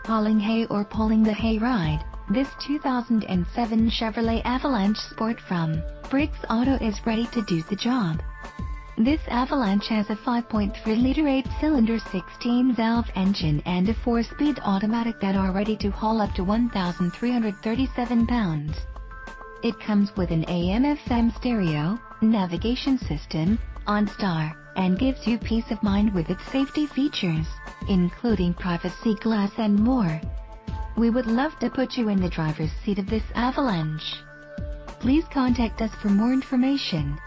hauling hay or pulling the hay ride, this 2007 Chevrolet Avalanche Sport from Briggs Auto is ready to do the job. This Avalanche has a 5.3-liter 8-cylinder 16-valve engine and a 4-speed automatic that are ready to haul up to 1,337 pounds. It comes with an AM/FM stereo, navigation system, OnStar, and gives you peace of mind with its safety features, including privacy glass and more. We would love to put you in the driver's seat of this Avalanche. Please contact us for more information.